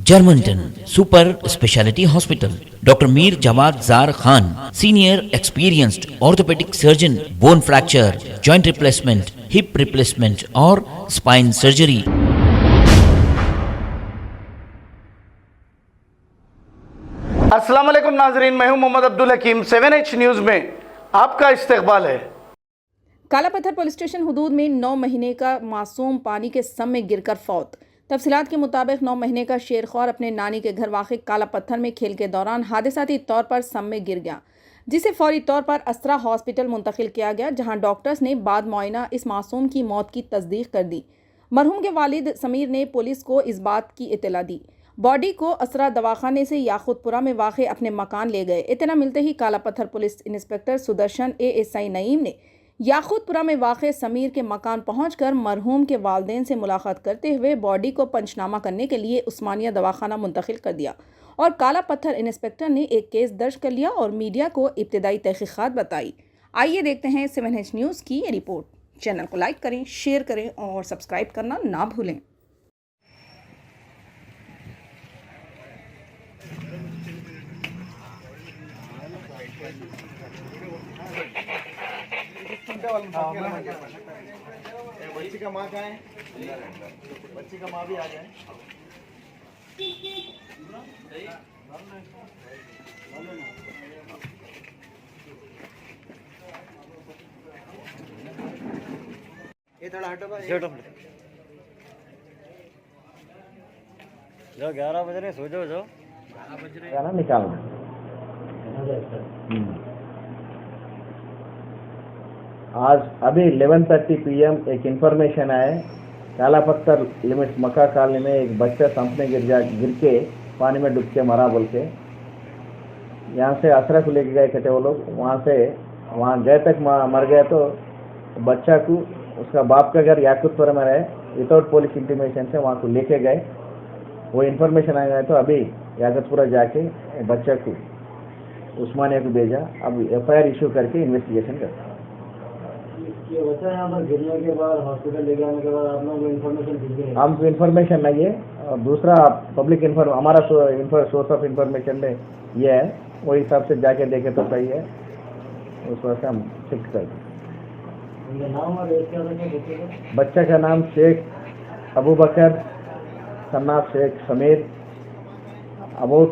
Germanton super speciality hospital, doctor Mir Jawad Jar Khan, senior experienced orthopaedic surgeon, bone fracture, joint replacement, hip replacement और spine surgery. अस्सलाम वालेकुम नाजरीन, मैं हूं मोहम्मद अब्दुल हकीम। 7H न्यूज़ में आपका इस्तकबाल है। काला पत्थर पुलिस स्टेशन हुदूद में 9 महीने का मासूम पानी के सम में गिरकर फौत। तफसीलात के मुताबिक 9 महीने का शेरखौर अपने नानी के घर वाक़ काला पत्थर में खेल के दौरान हादसाती तौर पर सम में गिर गया, जिसे फौरी तौर पर असरा हॉस्पिटल मुंतकिल किया गया, जहां डॉक्टर्स ने बाद मुआयना इस मासूम की मौत की तस्दीक कर दी। मरहूम के वालिद समीर ने पुलिस को इस बात की इत्तला दी। बॉडी को असरा दवाखाने से याकूतपुरा में वाक़ अपने मकान ले गए। इतना मिलते ही काला पत्थर police inspector Sudarshan ASI Naeem ने याकूतपुरा में वाक़ समीर के मकान पहुंचकर मरहूम के वालिदैन से मुलाकात करते हुए बॉडी को पंचनामा करने के लिए उस्मानिया दवाखाना मुंतकिल कर दिया और काला पत्थर इंस्पेक्टर ने एक केस दर्ज कर लिया और मीडिया को इब्तिदाई तहकीकात बताई। आइए देखते हैं 7H न्यूज़ की ये रिपोर्ट। चैनल को लाइक करें, शेयर करें और सब्सक्राइब करना ना भूलें। बच्ची का माँ कहाँ है? बच्ची का माँ भी आ जाए। ये थोड़ा हटो भाई। जो 11 बज रहे सो जाओ। 11 बज रहे ना निकालना। आज अभी 11:30 PM एक इन्फॉर्मेशन आया, काला पत्थर लिमिट्स मक्का कॉलोनी में एक बच्चा संप में गिर के पानी में डूब के मरा बोल के। यहाँ से असरा को लेके गए कहते वो लोग, वहाँ गए तक मर गया। तो बच्चा को उसका बाप का घर याकूतपुरा में रहे, विदाउट पुलिस इंटीमेशन से वहाँ को लेके गए। वो इन्फॉर्मेशन आ गया तो अभी याकूतपुरा जाके बच्चा को उस्मानिया को भेजा। अब FIR इशू करके इन्वेस्टिगेशन करते हैं। ये बच्चा यहाँ पर गिरने के बाद हॉस्पिटल ले जाने के बाद आप लोगों को इन्फॉर्मेशन दी है? हमको इन्फॉर्मेशन नहीं है, और दूसरा पब्लिक हमारा सोर्स ऑफ इन्फॉर्मेशन में ये है, वो हिसाब से जाके देखे तो सही है, उस वजह से हम फिक्स कर दें। नाम और एज क्या रखें? बच्चा का नाम शेख अबू बकर, सन्ना शेख समीर, अबाउट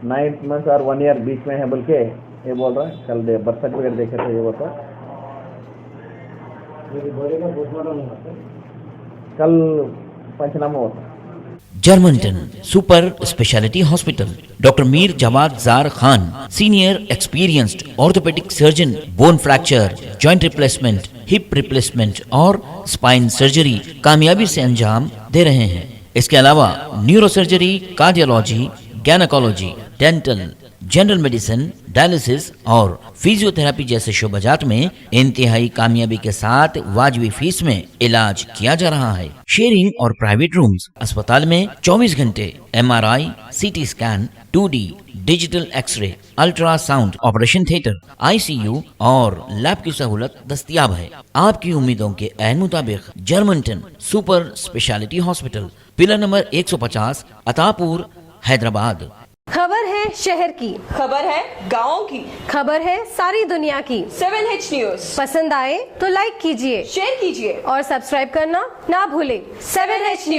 9 months और 1 year बीच में है बोल के ये बोल रहा है। कल बर्थ सर्टिफिकेट देखे तो ये होता है। बॉडी का पोस्टमार्टम होता है, कल पंचनामा होता है। Germanten super speciality hospital, doctor Mir Jawad Jar Khan, senior experienced orthopaedic surgeon, bone fracture, joint replacement, hip replacement और स्पाइन सर्जरी कामयाबी से अंजाम दे रहे हैं। इसके अलावा neuro surgery, cardiology, gynaecology, dental, general medicine, dialysis और फिजियोथेरेपी जैसे शोबाजात में इंतहाई कामयाबी के साथ वाजिबी फीस में इलाज किया जा रहा है। शेयरिंग और प्राइवेट रूम्स, अस्पताल में 24 घंटे MRI, CT scan, 2D digital x-ray, ultrasound, operation theatre, ICU और लैब की सहूलत दस्तयाब है। आपकी उम्मीदों के ऐन मुताबिक Germanten super speciality hospital, pillar number 150, Attapur, Hyderabad. खबर है शहर की, खबर है गाँव की, खबर है सारी दुनिया की। 7H न्यूज़ पसंद आए तो लाइक कीजिए, शेयर कीजिए और सब्सक्राइब करना ना भूलें। 7H news.